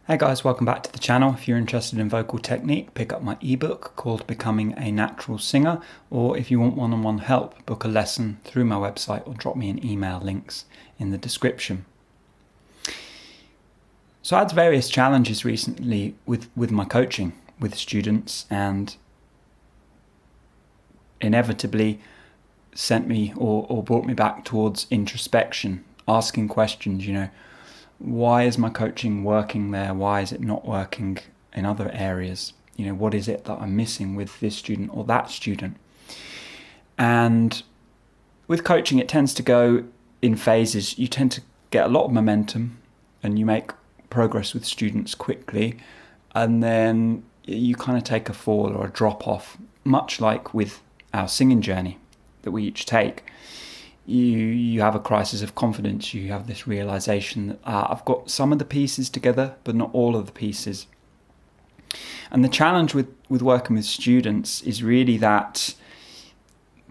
Hey guys, welcome back to the channel. If you're interested in vocal technique, pick up my ebook called Becoming a Natural Singer, or if you want one-on-one help, book a lesson through my website or drop me an email, links in the description. So I had various challenges recently with my coaching with students, and inevitably sent me or brought me back towards introspection, asking questions, why is my coaching working there? Why is it not working in other areas? What is it that I'm missing with this student or that student? And with coaching, it tends to go in phases. You tend to get a lot of momentum and you make progress with students quickly. And then you kind of take a fall or a drop off, much like with our singing journey that we each take. You have a crisis of confidence. You have this realization that I've got some of the pieces together, but not all of the pieces. And the challenge with working with students is really that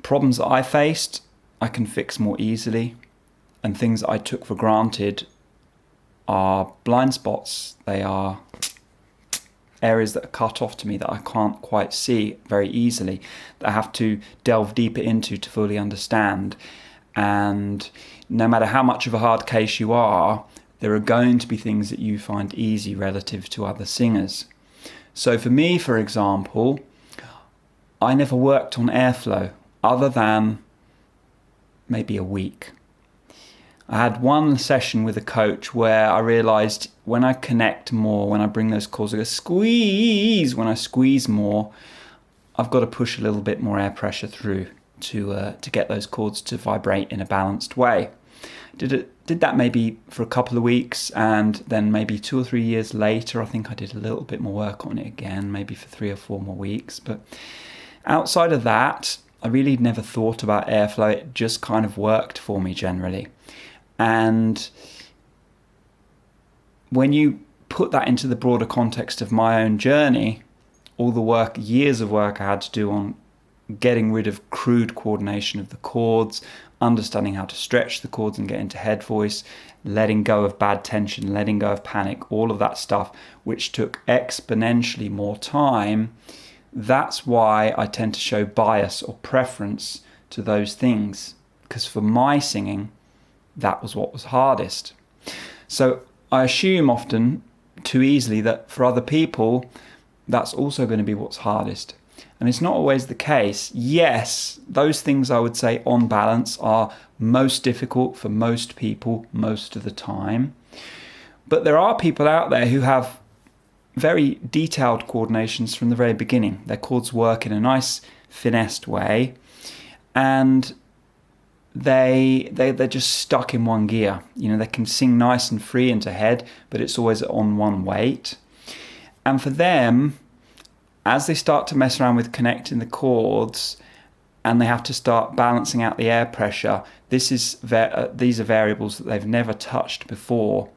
problems that I faced, I can fix more easily, and things that I took for granted are blind spots. They are areas that are cut off to me that I can't quite see very easily, that I have to delve deeper into to fully understand. And no matter how much of a hard case you are, there are going to be things that you find easy relative to other singers. So for me, for example, I never worked on airflow other than maybe a week. I had one session with a coach where I realized when I connect more, when I bring those chords, I go squeeze, when I squeeze more, I've got to push a little bit more air pressure through to get those chords to vibrate in a balanced way. Did that maybe for a couple of weeks, and then maybe 2 or 3 years later, I think I did a little bit more work on it again, maybe for 3 or 4 more weeks. But outside of that, I really never thought about airflow. It just kind of worked for me generally. And when you put that into the broader context of my own journey, all the work, years of work I had to do on getting rid of crude coordination of the chords, understanding how to stretch the chords and get into head voice, letting go of bad tension, letting go of panic, all of that stuff, which took exponentially more time. That's why I tend to show bias or preference to those things, because for my singing, that was what was hardest. So I assume often too easily that for other people, that's also going to be what's hardest. And it's not always the case. Yes, those things I would say on balance are most difficult for most people most of the time. But there are people out there who have very detailed coordinations from the very beginning. Their chords work in a nice finessed way, and they're just stuck in one gear. They can sing nice and free into head, but it's always on one weight. And for them, as they start to mess around with connecting the chords and they have to start balancing out the air pressure, these are variables that they've never touched before.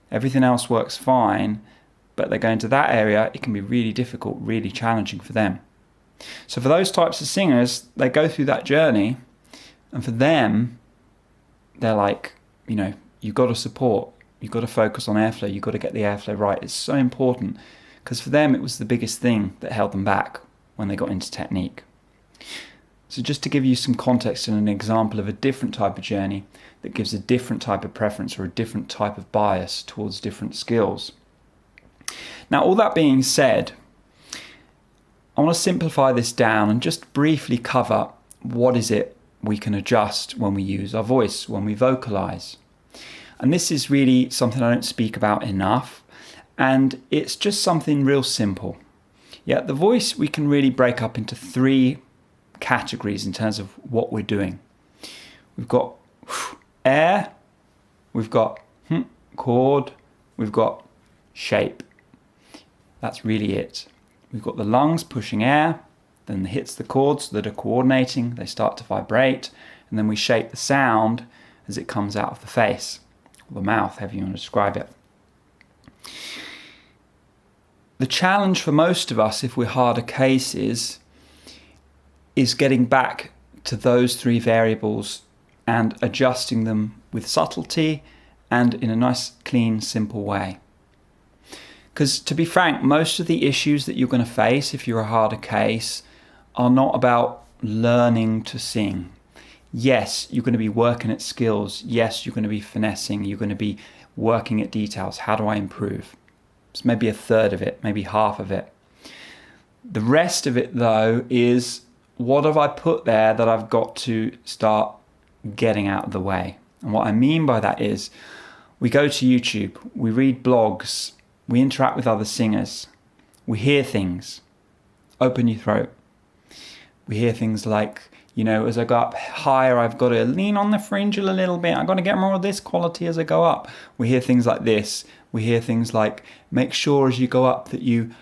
Everything else works fine, but they go into that area, it can be really difficult, really challenging for them. So for those types of singers, they go through that journey, and for them, they're like, you've got to support, you've got to focus on airflow, you've got to get the airflow right. It's so important. Because for them, it was the biggest thing that held them back when they got into technique. So just to give you some context and an example of a different type of journey that gives a different type of preference or a different type of bias towards different skills. Now, all that being said, I want to simplify this down and just briefly cover what is it we can adjust when we use our voice, when we vocalize. And this is really something I don't speak about enough. And it's just something real simple. Yeah, the voice we can really break up into 3 categories in terms of what we're doing. We've got air, we've got chord, we've got shape. That's really it. We've got the lungs pushing air, then it hits the chords that are coordinating, they start to vibrate, and then we shape the sound as it comes out of the face, or the mouth, however you want to describe it. The challenge for most of us, if we're harder cases, is getting back to those 3 variables and adjusting them with subtlety and in a nice, clean, simple way. Because to be frank, most of the issues that you're going to face if you're a harder case are not about learning to sing. Yes, you're going to be working at skills. Yes, you're going to be finessing. You're going to be working at details. How do I improve? It's maybe a third of it, maybe half of it. The rest of it, though, is what have I put there that I've got to start getting out of the way? And what I mean by that is we go to YouTube, we read blogs, we interact with other singers, we hear things. Open your throat. We hear things like, as I go up higher, I've got to lean on the fringe a little bit. I've got to get more of this quality as I go up. We hear things like this. We hear things like, make sure as you go up that you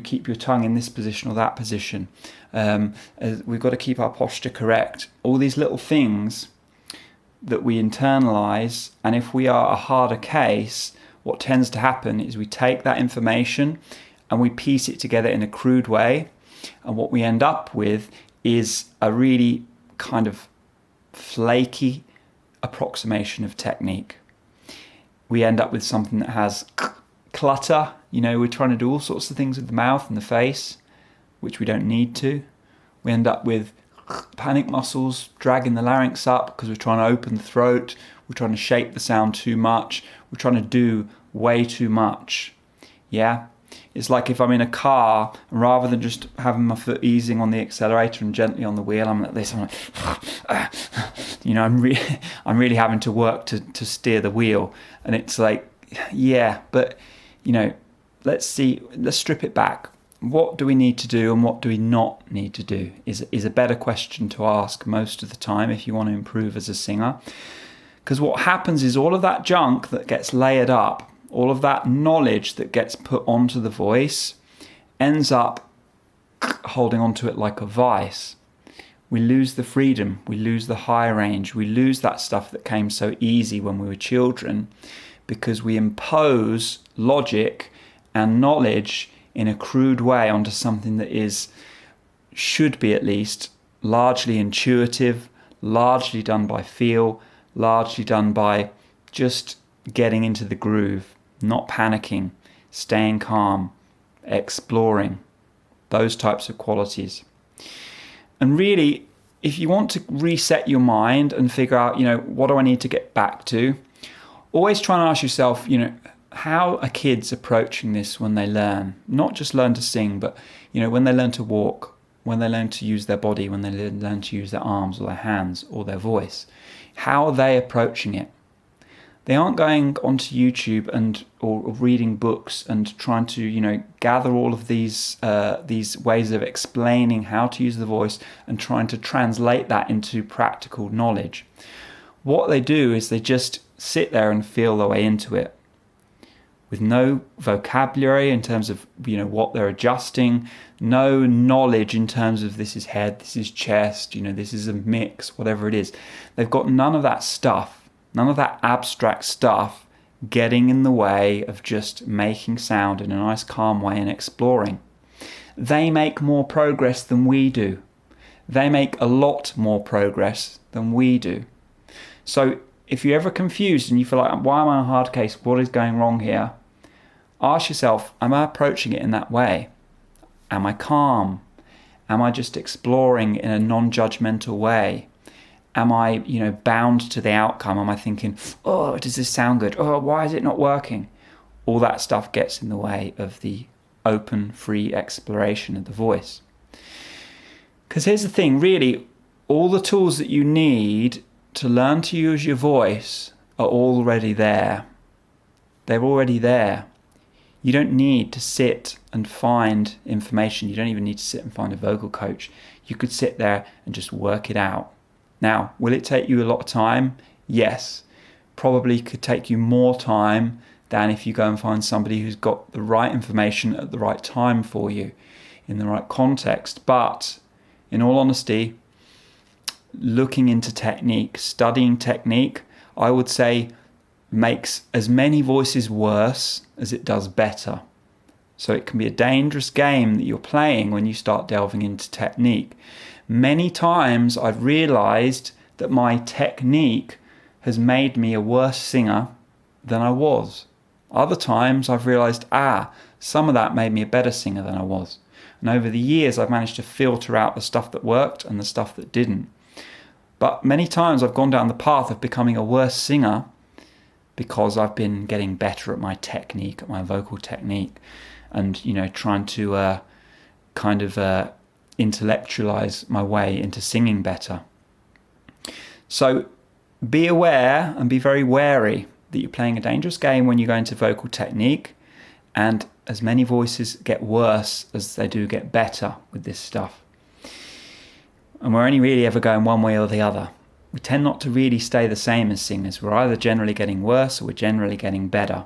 keep your tongue in this position or that position. We've got to keep our posture correct. All these little things that we internalize, and if we are a harder case, what tends to happen is we take that information and we piece it together in a crude way, and what we end up with is a really kind of flaky approximation of technique. We end up with something that has clutter. We're trying to do all sorts of things with the mouth and the face, which we don't need to. We end up with panic muscles dragging the larynx up because we're trying to open the throat. We're trying to shape the sound too much. We're trying to do way too much. Yeah? It's like if I'm in a car, and rather than just having my foot easing on the accelerator and gently on the wheel, I'm like this. I'm like, I'm really having to work to steer the wheel. And it's like, yeah, but let's strip it back. What do we need to do and what do we not need to do is a better question to ask most of the time if you want to improve as a singer. Because what happens is all of that junk that gets layered up, all of that knowledge that gets put onto the voice ends up holding onto it like a vice. We lose the freedom, we lose the high range, we lose that stuff that came so easy when we were children because we impose logic and knowledge in a crude way onto something that should be at least largely intuitive, largely done by feel, largely done by just getting into the groove, not panicking, staying calm, exploring, those types of qualities. And really, if you want to reset your mind and figure out, what do I need to get back to, always try and ask yourself, how are kids approaching this when they learn? Not just learn to sing, but, when they learn to walk, when they learn to use their body, when they learn to use their arms or their hands or their voice. How are they approaching it? They aren't going onto YouTube or reading books and trying to, gather all of these ways of explaining how to use the voice and trying to translate that into practical knowledge. What they do is they just sit there and feel their way into it with no vocabulary in terms of, what they're adjusting, no knowledge in terms of this is head, this is chest, this is a mix, whatever it is. They've got none of that stuff. None of that abstract stuff getting in the way of just making sound in a nice calm way and exploring. They make more progress than we do. They make a lot more progress than we do. So if you're ever confused and you feel like, why am I a hard case? What is going wrong here? Ask yourself, am I approaching it in that way? Am I calm? Am I just exploring in a non-judgmental way? Am I, bound to the outcome? Am I thinking, oh, does this sound good? Oh, why is it not working? All that stuff gets in the way of the open, free exploration of the voice. Because here's the thing, really, all the tools that you need to learn to use your voice are already there. They're already there. You don't need to sit and find information. You don't even need to sit and find a vocal coach. You could sit there and just work it out. Now, will it take you a lot of time? Yes. Probably could take you more time than if you go and find somebody who's got the right information at the right time for you, in the right context. But in all honesty, looking into technique, studying technique, I would say makes as many voices worse as it does better. So it can be a dangerous game that you're playing when you start delving into technique. Many times I've realized that my technique has made me a worse singer than I was. Other times I've realised, some of that made me a better singer than I was. And over the years, I've managed to filter out the stuff that worked and the stuff that didn't. But many times I've gone down the path of becoming a worse singer because I've been getting better at my technique, at my vocal technique, and, trying to intellectualize my way into singing better. So be aware and be very wary that you're playing a dangerous game when you go into vocal technique, and as many voices get worse as they do get better with this stuff. And we're only really ever going one way or the other. We tend not to really stay the same as singers. We're either generally getting worse or we're generally getting better.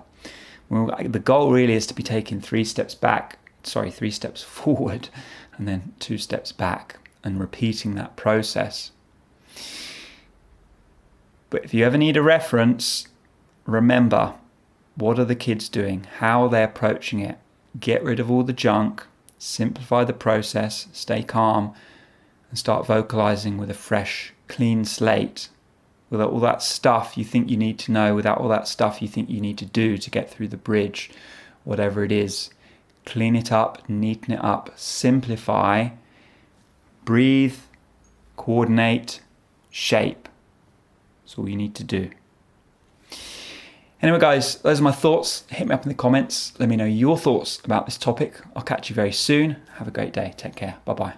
Well, the goal really is to be taking 3 steps forward and then 2 steps back, and repeating that process. But if you ever need a reference, remember, what are the kids doing? How are they approaching it? Get rid of all the junk, simplify the process, stay calm, and start vocalizing with a fresh, clean slate, without all that stuff you think you need to know, without all that stuff you think you need to do to get through the bridge, whatever it is. Clean it up, neaten it up, simplify, breathe, coordinate, shape. That's all you need to do. Anyway, guys, those are my thoughts. Hit me up in the comments. Let me know your thoughts about this topic. I'll catch you very soon. Have a great day. Take care. Bye-bye.